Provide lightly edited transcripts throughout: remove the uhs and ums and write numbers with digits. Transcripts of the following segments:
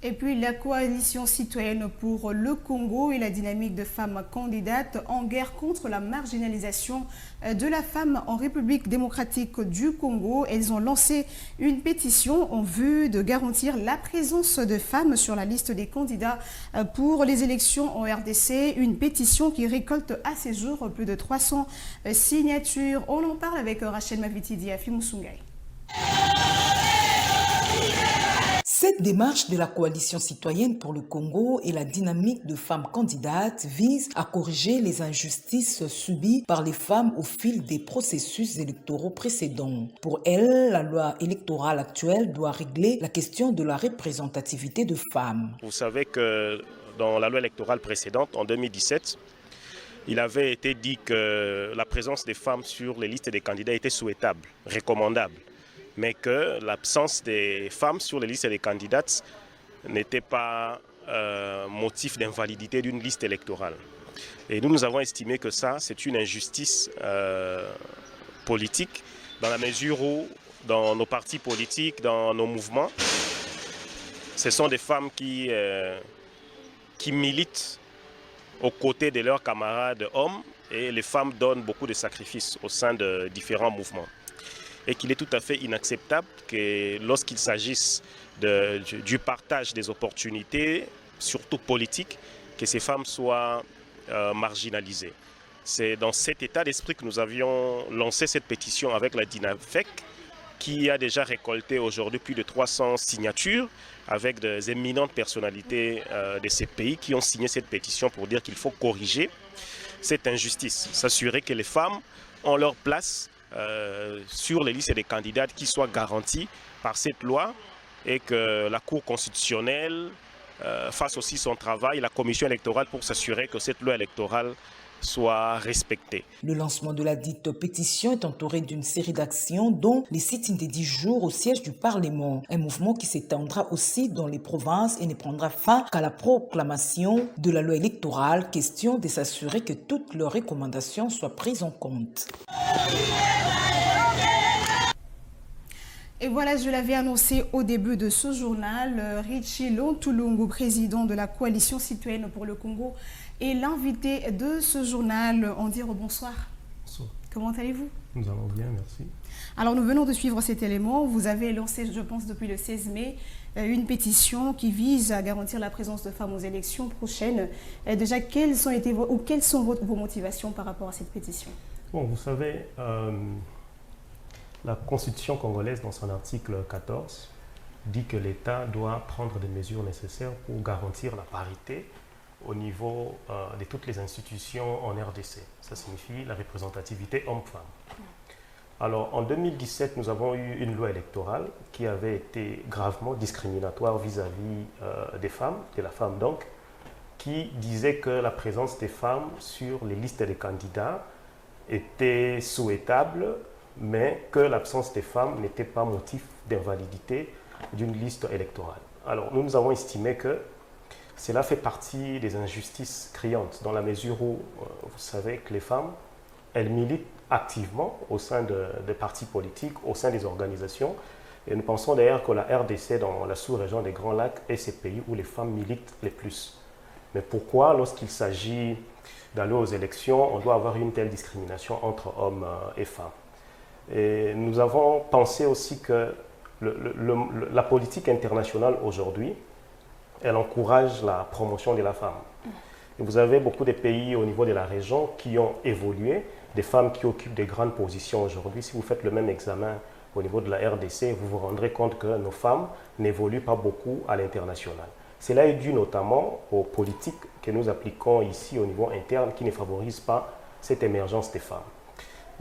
Et puis la coalition citoyenne pour le Congo et la dynamique de femmes candidates en guerre contre la marginalisation de la femme en République démocratique du Congo. Elles ont lancé une pétition en vue de garantir la présence de femmes sur la liste des candidats pour les élections en RDC. Une pétition qui récolte à ces jours plus de 300 signatures. On en parle avec Rachel Mavitidi à Fimoussungay. Cette démarche de la coalition citoyenne pour le Congo et la dynamique de femmes candidates vise à corriger les injustices subies par les femmes au fil des processus électoraux précédents. Pour elle, la loi électorale actuelle doit régler la question de la représentativité de femmes. Vous savez que dans la loi électorale précédente, en 2017, il avait été dit que la présence des femmes sur les listes des candidats était souhaitable, recommandable, mais que l'absence des femmes sur les listes des candidates n'était pas motif d'invalidité d'une liste électorale. Et nous avons estimé que ça, c'est une injustice politique, dans la mesure où, dans nos partis politiques, dans nos mouvements, ce sont des femmes qui militent aux côtés de leurs camarades hommes, et les femmes donnent beaucoup de sacrifices au sein de différents mouvements. Et qu'il est tout à fait inacceptable que lorsqu'il s'agisse du partage des opportunités, surtout politiques, que ces femmes soient marginalisées. C'est dans cet état d'esprit que nous avions lancé cette pétition avec la DINAFEC, qui a déjà récolté aujourd'hui plus de 300 signatures avec des éminentes personnalités de ces pays qui ont signé cette pétition pour dire qu'il faut corriger cette injustice, s'assurer que les femmes ont leur place sur les listes des candidats qui soient garantis par cette loi et que la Cour constitutionnelle fasse aussi son travail, la commission électorale, pour s'assurer que cette loi électorale soit respectée. Le lancement de la dite pétition est entouré d'une série d'actions dont les sit-ins des 10 jours au siège du Parlement. Un mouvement qui s'étendra aussi dans les provinces et ne prendra fin qu'à la proclamation de la loi électorale, question de s'assurer que toutes leurs recommandations soient prises en compte. Et voilà, je l'avais annoncé au début de ce journal, Richie Lontulungu, président de la coalition citoyenne pour le Congo, est l'invité de ce journal. On dit bonsoir. Bonsoir. Comment allez-vous? Nous allons bien, merci. Alors nous venons de suivre cet élément. Vous avez lancé, je pense, depuis le 16 mai, une pétition qui vise à garantir la présence de femmes aux élections prochaines. Déjà, quelles sont vos motivations par rapport à cette pétition? Bon, vous savez, la Constitution congolaise, dans son article 14, dit que l'État doit prendre des mesures nécessaires pour garantir la parité au niveau de toutes les institutions en RDC. Ça signifie la représentativité homme-femme. Alors, en 2017, nous avons eu une loi électorale qui avait été gravement discriminatoire vis-à-vis des femmes, de la femme donc, qui disait que la présence des femmes sur les listes des candidats était souhaitable, mais que l'absence des femmes n'était pas motif d'invalidité d'une liste électorale. Alors, nous avons estimé que cela fait partie des injustices criantes, dans la mesure où, vous savez que les femmes, elles militent activement au sein des partis politiques, au sein des organisations. Et nous pensons d'ailleurs que la RDC, dans la sous-région des Grands Lacs, est ce pays où les femmes militent les plus. Mais pourquoi, lorsqu'il s'agit d'aller aux élections, on doit avoir une telle discrimination entre hommes et femmes? Et nous avons pensé aussi que la politique internationale aujourd'hui, elle encourage la promotion de la femme. Et vous avez beaucoup de pays au niveau de la région qui ont évolué, des femmes qui occupent des grandes positions aujourd'hui. Si vous faites le même examen au niveau de la RDC, vous vous rendrez compte que nos femmes n'évoluent pas beaucoup à l'international. Cela est dû notamment aux politiques que nous appliquons ici au niveau interne qui ne favorisent pas cette émergence des femmes.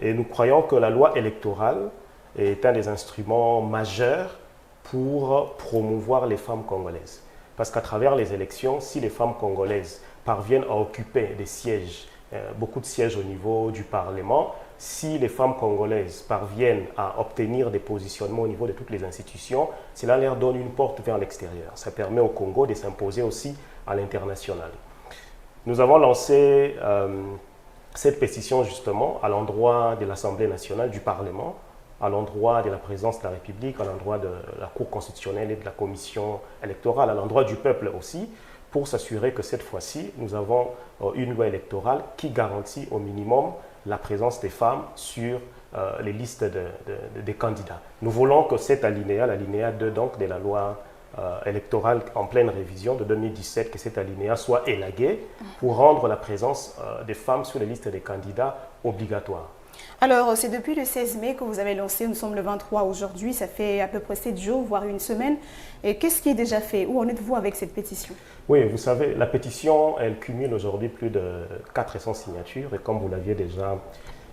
Et nous croyons que la loi électorale est un des instruments majeurs pour promouvoir les femmes congolaises. Parce qu'à travers les élections, si les femmes congolaises parviennent à occuper des sièges, beaucoup de sièges au niveau du Parlement, si les femmes congolaises parviennent à obtenir des positionnements au niveau de toutes les institutions, cela leur donne une porte vers l'extérieur. Ça permet au Congo de s'imposer aussi à l'international. Nous avons lancé cette pétition justement à l'endroit de l'Assemblée nationale, du Parlement, à l'endroit de la présidence de la République, à l'endroit de la Cour constitutionnelle et de la Commission électorale, à l'endroit du peuple aussi, pour s'assurer que cette fois-ci, nous avons une loi électorale qui garantit au minimum la présence des femmes sur les listes des candidats. Nous voulons que cet alinéa, l'alinéa 2 donc, de la loi électorale en pleine révision de 2017, que cet alinéa soit élagué pour rendre la présence des femmes sur les listes des candidats obligatoire. Alors, c'est depuis le 16 mai que vous avez lancé, nous sommes le 23 aujourd'hui, ça fait à peu près 7 jours, voire une semaine. Et qu'est-ce qui est déjà fait? Où en êtes-vous avec cette pétition? Oui, vous savez, la pétition, elle cumule aujourd'hui plus de 400 signatures. Et comme vous l'aviez déjà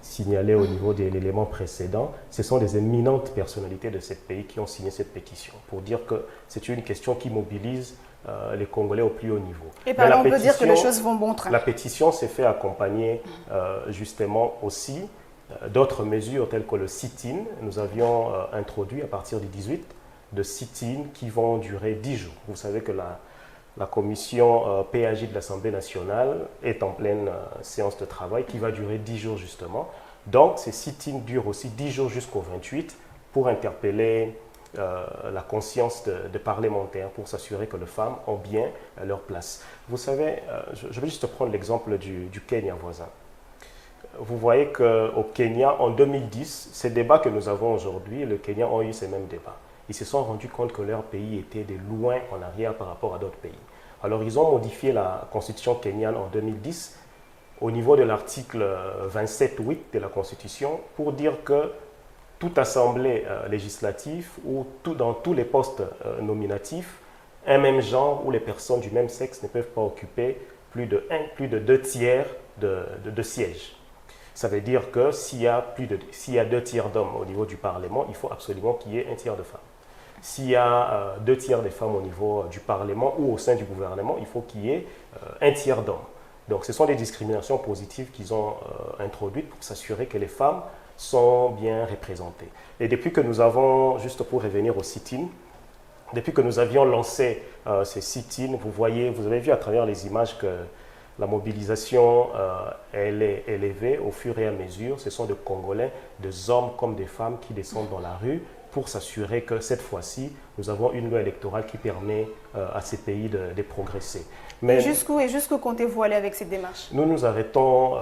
signalé au niveau de l'élément précédent, ce sont des éminentes personnalités de ce pays qui ont signé cette pétition pour dire que c'est une question qui mobilise les Congolais au plus haut niveau. Et par là, on peut dire que les choses vont bon train. La pétition s'est fait accompagner justement aussi d'autres mesures telles que le sit-in. Nous avions introduit à partir du 18 de sit-in qui vont durer 10 jours. Vous savez que la commission PAJ de l'Assemblée nationale est en pleine séance de travail qui va durer 10 jours justement. Donc ces sit-in durent aussi 10 jours jusqu'au 28 pour interpeller la conscience des parlementaires, pour s'assurer que les femmes ont bien leur place. Vous savez, je vais juste prendre l'exemple du Kenya voisin. Vous voyez qu'au Kenya, en 2010, ces débats que nous avons aujourd'hui, le Kenya ont eu ces mêmes débats. Ils se sont rendus compte que leur pays était de loin en arrière par rapport à d'autres pays. Alors ils ont modifié la constitution kenyane en 2010 au niveau de l'article 27.8 de la constitution pour dire que toute assemblée législative ou dans tous les postes nominatifs, un même genre ou les personnes du même sexe ne peuvent pas occuper plus de 2 tiers de sièges. Ça veut dire que s'il y a 2 tiers d'hommes au niveau du Parlement, il faut absolument qu'il y ait 1 tiers de femmes. S'il y a 2 tiers de femmes au niveau du Parlement ou au sein du gouvernement, il faut qu'il y ait 1 tiers d'hommes. Donc ce sont des discriminations positives qu'ils ont introduites pour s'assurer que les femmes sont bien représentées. Et depuis que nous avons, juste pour revenir au sit-in, depuis que nous avions lancé ces sit-in, vous avez vu à travers les images que la mobilisation, elle est élevée au fur et à mesure. Ce sont des Congolais, des hommes comme des femmes qui descendent dans la rue pour s'assurer que cette fois-ci, nous avons une loi électorale qui permet à ces pays de progresser. Mais jusqu'où comptez-vous aller avec cette démarche? Nous ne nous arrêtons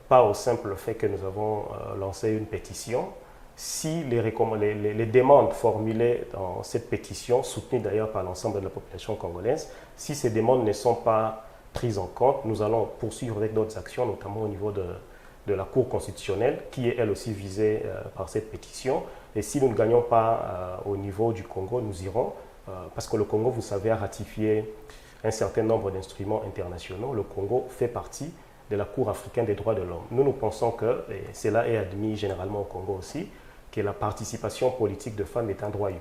pas au simple fait que nous avons lancé une pétition. Si les demandes formulées dans cette pétition, soutenues d'ailleurs par l'ensemble de la population congolaise, si ces demandes ne sont pas prises en compte, nous allons poursuivre avec d'autres actions, notamment au niveau de la Cour constitutionnelle, qui est elle aussi visée par cette pétition. Et si nous ne gagnons pas au niveau du Congo, nous irons, parce que le Congo, vous savez, a ratifié un certain nombre d'instruments internationaux. Le Congo fait partie de la Cour africaine des droits de l'homme. Nous pensons que, et cela est admis généralement au Congo aussi, que la participation politique de femmes est un droit humain.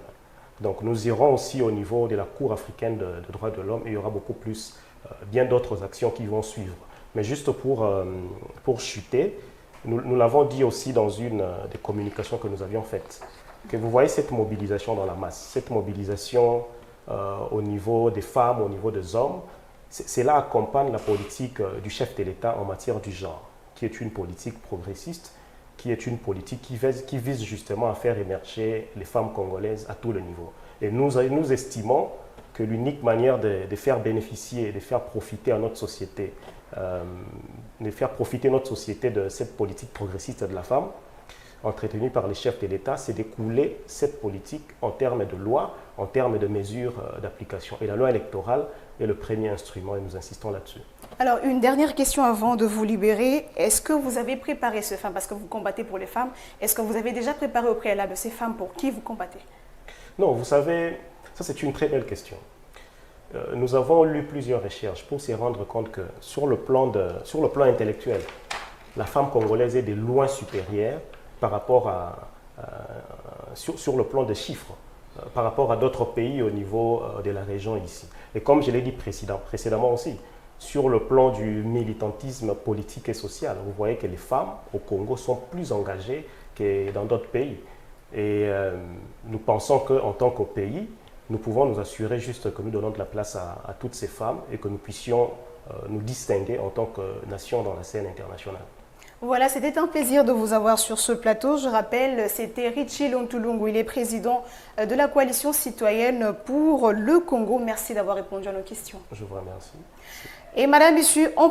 Donc nous irons aussi au niveau de la Cour africaine des droits de l'homme et il y aura beaucoup plus, bien d'autres actions qui vont suivre. Mais juste pour chuter, nous l'avons dit aussi dans une des communications que nous avions faites, que vous voyez cette mobilisation dans la masse, cette mobilisation au niveau des femmes, au niveau des hommes, cela accompagne la politique du chef de l'État en matière du genre, qui est une politique progressiste, qui est une politique qui vise justement à faire émerger les femmes congolaises à tous les niveaux. Et nous estimons que l'unique manière de faire bénéficier, de faire profiter à notre société, de faire profiter notre société de cette politique progressiste de la femme, entretenue par les chefs de l'État, c'est d'écouler cette politique en termes de loi, en termes de mesures d'application. Et la loi électorale est le premier instrument et nous insistons là-dessus. Alors, une dernière question avant de vous libérer. Est-ce que vous avez préparé ces femmes, parce que vous combattez pour les femmes, est-ce que vous avez déjà préparé au préalable ces femmes pour qui vous combattez? Non, vous savez, ça c'est une très belle question. Nous avons lu plusieurs recherches pour se rendre compte que sur le plan intellectuel, la femme congolaise est de loin supérieure par rapport sur le plan des chiffres, par rapport à d'autres pays au niveau de la région ici. Et comme je l'ai dit précédemment aussi, sur le plan du militantisme politique et social, vous voyez que les femmes au Congo sont plus engagées que dans d'autres pays. Et nous pensons qu'en tant qu'au pays, nous pouvons nous assurer juste que nous donnons de la place à toutes ces femmes et que nous puissions nous distinguer en tant que nation dans la scène internationale. Voilà, c'était un plaisir de vous avoir sur ce plateau. Je rappelle, c'était Richie Lontulungu, il est président de la coalition citoyenne pour le Congo. Merci d'avoir répondu à nos questions. Je vous remercie. Et madame, monsieur, on